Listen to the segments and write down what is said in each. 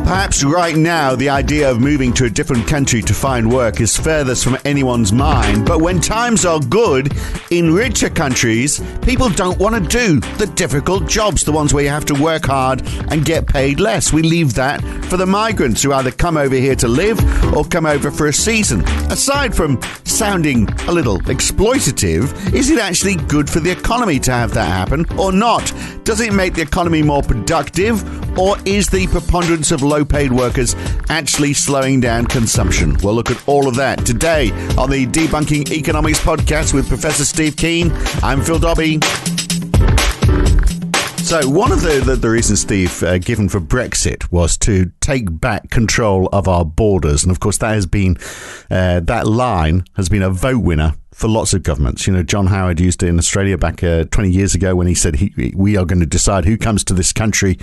Well, perhaps right now the idea of moving to a different country to find work is furthest from anyone's mind. But when times are good in richer countries, people don't want to do the difficult jobs, the ones where you have to work hard and get paid less. We leave that for the migrants who either come over here to live or come over for a season. Aside from sounding a little exploitative, is it actually good for the economy to have that happen or not? Does it make the economy more productive, or is the preponderance of low-paid workers actually slowing down consumption? We'll look at all of that today on the Debunking Economics podcast with Professor Steve Keen. I'm Phil Dobbie. So one of the reasons, Steve, given for Brexit was to take back control of our borders. And of course, that has been that line has been a vote winner for lots of governments. You know, John Howard used it in Australia back 20 years ago when he said we are going to decide who comes to this country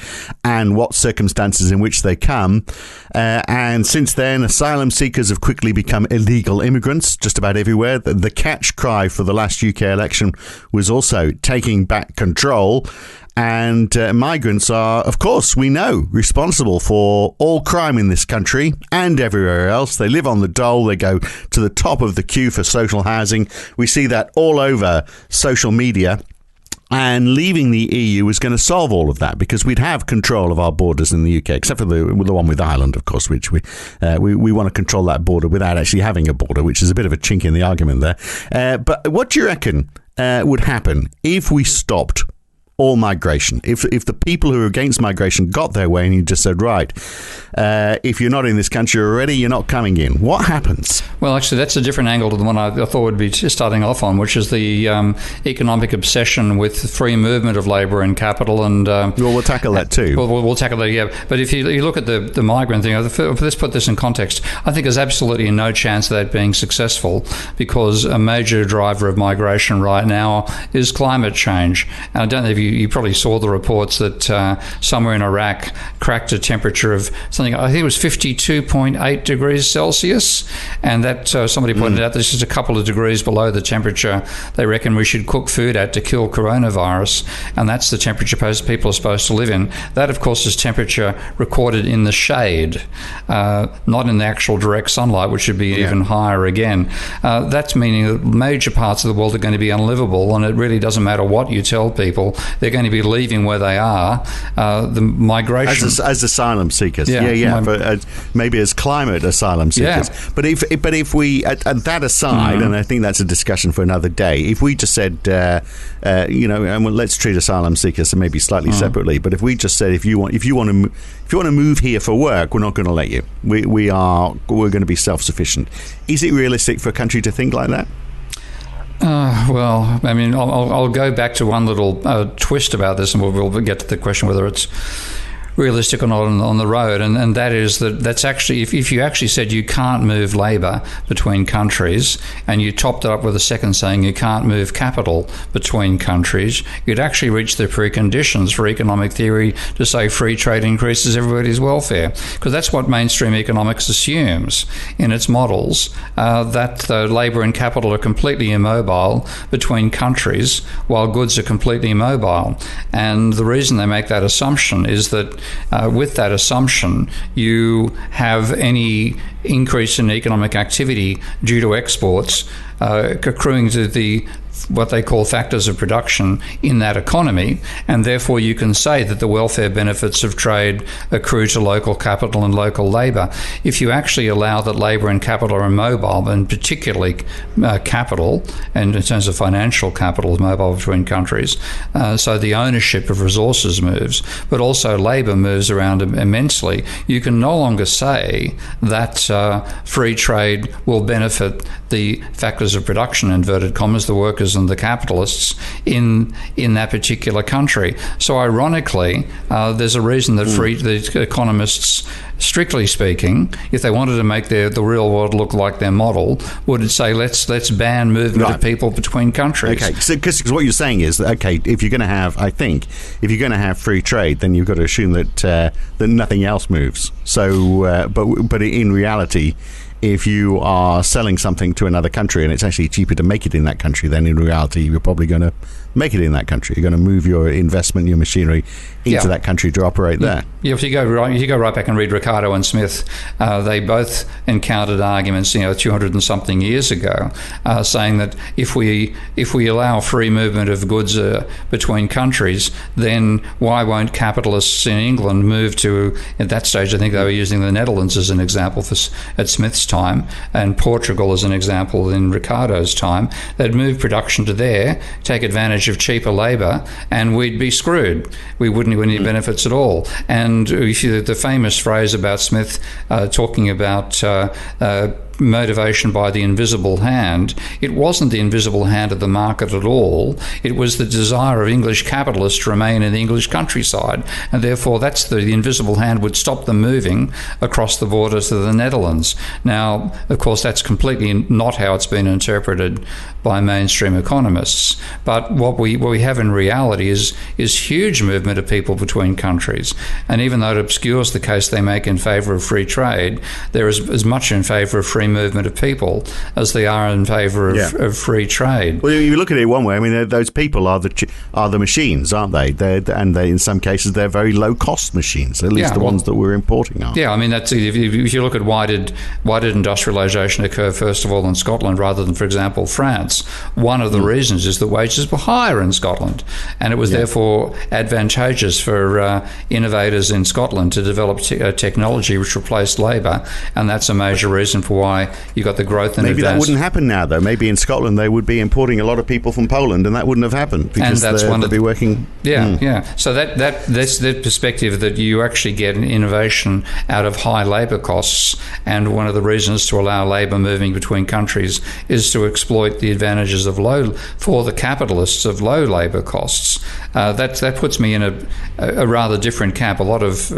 and what circumstances in which they come. And since then, asylum seekers have quickly become illegal immigrants just about everywhere. The catch cry for the last UK election was also taking back control. And migrants are, of course, we know, responsible for all crime in this country and everywhere else. They live on the dole. They go to the top of the queue for social housing. We see that all over social media. And leaving the EU is going to solve all of that because we'd have control of our borders in the UK, except for the one with Ireland, of course, which we want to control that border without actually having a border, which is a bit of a chink in the argument there. But what do you reckon would happen if we stopped all migration? If the people who are against migration got their way and you just said, right, if you're not in this country already, you're not coming in, what happens? Well, actually, that's a different angle to the one I thought would be starting off on, which is the economic obsession with free movement of labour and capital. And well, we'll tackle that too. We'll tackle that, yeah. But if you look at the migrant thing, let's put this in context. I think there's absolutely no chance of that being successful because a major driver of migration right now is climate change. And I don't know if you probably saw the reports that somewhere in Iraq cracked a temperature of something, I think it was 52.8 degrees Celsius, and that somebody pointed out this is a couple of degrees below the temperature they reckon we should cook food at to kill coronavirus, and that's the temperature people are supposed to live in. That, of course, is temperature recorded in the shade, not in the actual direct sunlight, which should be even higher again. That's meaning that major parts of the world are going to be unlivable, and it really doesn't matter what you tell people. They're going to be leaving where they are. The migration as asylum seekers, maybe as climate asylum seekers. Yeah. But if we at that aside, and I think that's a discussion for another day. If we just said, and let's treat asylum seekers maybe slightly separately. But if we just said, if you want to move here for work, we're not going to let you. We're going to be self-sufficient. Is it realistic for a country to think like that? Well, I mean, I'll go back to one little twist about this, and we'll get to the question whether it's realistic or not on the road, and that is that's actually, if you actually said you can't move labour between countries and you topped it up with a second saying you can't move capital between countries, you'd actually reach the preconditions for economic theory to say free trade increases everybody's welfare, because that's what mainstream economics assumes in its models, that labour and capital are completely immobile between countries while goods are completely mobile. And the reason they make that assumption is that with that assumption, you have any increase in economic activity due to exports accruing to what they call factors of production in that economy, and therefore you can say that the welfare benefits of trade accrue to local capital and local labour. If you actually allow that labour and capital are mobile, and particularly capital, and in terms of financial capital is mobile between countries, so the ownership of resources moves, but also labour moves around immensely, you can no longer say that free trade will benefit the factors of production, inverted commas, the workers and the capitalists in that particular country. So ironically, there's a reason that the economists, strictly speaking, if they wanted to make the real world look like their model, would say let's ban movement of people between countries. Okay, so because what you're saying is that, okay, if you're going to have free trade, then you've got to assume that nothing else moves. So, but in reality, if you are selling something to another country and it's actually cheaper to make it in that country, then in reality you're probably going to make it in that country. You're going to move your investment, your machinery into that country to operate there. Yeah, if you go right back and read Ricardo and Smith, they both encountered arguments, 200 and something years ago, saying that if we allow free movement of goods between countries, then why won't capitalists in England move to, at that stage, I think they were using the Netherlands as an example at Smith's time, and Portugal as an example in Ricardo's time. They'd move production to there, take advantage of cheaper labour, and we'd be screwed. We wouldn't get any benefits at all. And the famous phrase about Smith talking about motivation by the invisible hand, it wasn't the invisible hand of the market at all. It was the desire of English capitalists to remain in the English countryside, and therefore that's the invisible hand would stop them moving across the border to the Netherlands. Now, of course, that's completely not how it's been interpreted by mainstream economists. But what we have in reality is huge movement of people between countries. And even though it obscures the case they make in favour of free trade, there is as much in favour of free movement of people as they are in favour of free trade. Well, you look at it one way. I mean, those people are the machines, aren't they? They in some cases they're very low cost machines. At least ones that we're importing are. Yeah, I mean that's if you look at why did industrialisation occur first of all in Scotland rather than, for example, France? One of the reasons is that wages were higher in Scotland, and it was therefore advantageous for innovators in Scotland to develop technology which replaced labour, and that's a major reason for why you got the growth in Maybe that wouldn't happen now, though. Maybe in Scotland they would be importing a lot of people from Poland, and that wouldn't have happened because they'd be working. So that's the perspective that you actually get an innovation out of high labour costs, and one of the reasons to allow labour moving between countries is to exploit the advantages of low labour costs. That puts me in a rather different camp. A lot of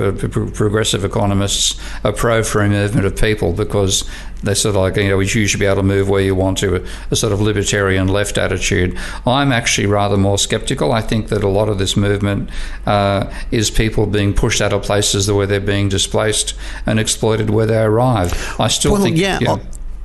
progressive economists are pro free movement of people because they sort of like, you should be able to move where you want to, a sort of libertarian left attitude. I'm actually rather more sceptical. I think that a lot of this movement is people being pushed out of places where they're being displaced and exploited where they arrive. I still think...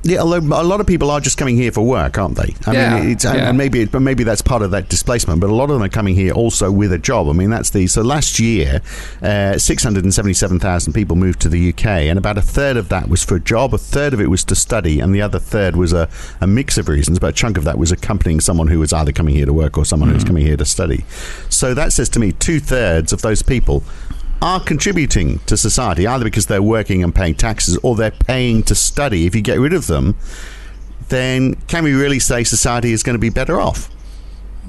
Yeah, although a lot of people are just coming here for work, aren't they? And maybe that's part of that displacement. But a lot of them are coming here also with a job. I mean, so last year, 677,000 people moved to the UK, and about a third of that was for a job, a third of it was to study, and the other third was a mix of reasons. But a chunk of that was accompanying someone who was either coming here to work or someone who was coming here to study. So that says to me 2/3 of those people are contributing to society, either because they're working and paying taxes or they're paying to study. If you get rid of them, then can we really say society is going to be better off?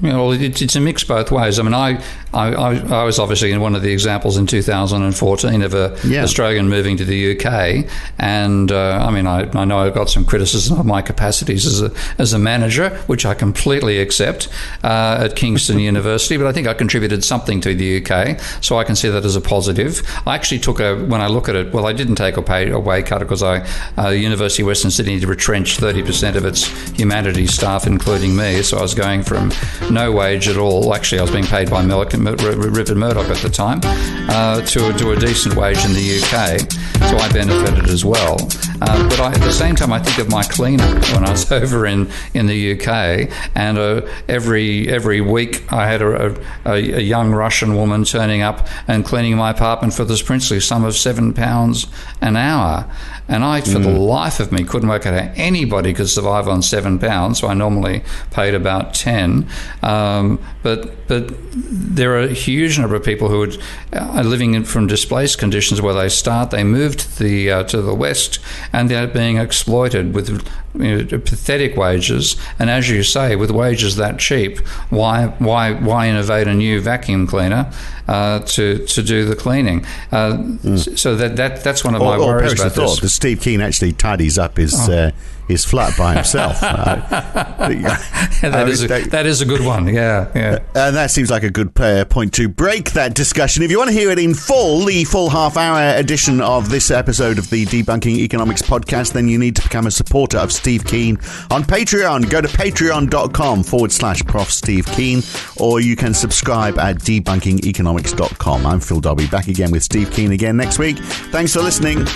Well, it's a mix both ways. I mean, I was obviously in one of the examples in 2014 of a Australian moving to the UK, and I know I've got some criticism of my capacities as a manager, which I completely accept at Kingston University, but I think I contributed something to the UK, so I can see that as a positive. I actually when I look at it, I didn't take a pay cut because University of Western Sydney retrenched 30% of its humanities staff, including me, so I was going from no wage at all. Actually, I was being paid by Rupert Murdoch at the time to a decent wage in the UK, so I benefited as well. But at the same time, I think of my cleaner when I was over in the UK, and every week I had a young Russian woman turning up and cleaning my apartment for this princely sum of £7 an hour. And I, for the life of me, couldn't work out how anybody could survive on £7, so I normally paid about 10. But there are a huge number of people who are living from displaced conditions where they moved to the West, and they're being exploited with pathetic wages. And as you say, with wages that cheap, why innovate a new vacuum cleaner to do the cleaning? So that's one of my worries about this. That Steve Keen actually tidies up his flat by himself. That is a good one. Yeah. And that seems like a good point to break that discussion. If you want to hear it in full, the full half-hour edition of this episode of the Debunking Economics podcast, then you need to become a supporter of Steve Keen on Patreon. Go to patreon.com/Prof Steve Keen, or you can subscribe at debunkingeconomics.com. I'm Phil Dobbie, back again with Steve Keen again next week. Thanks for listening.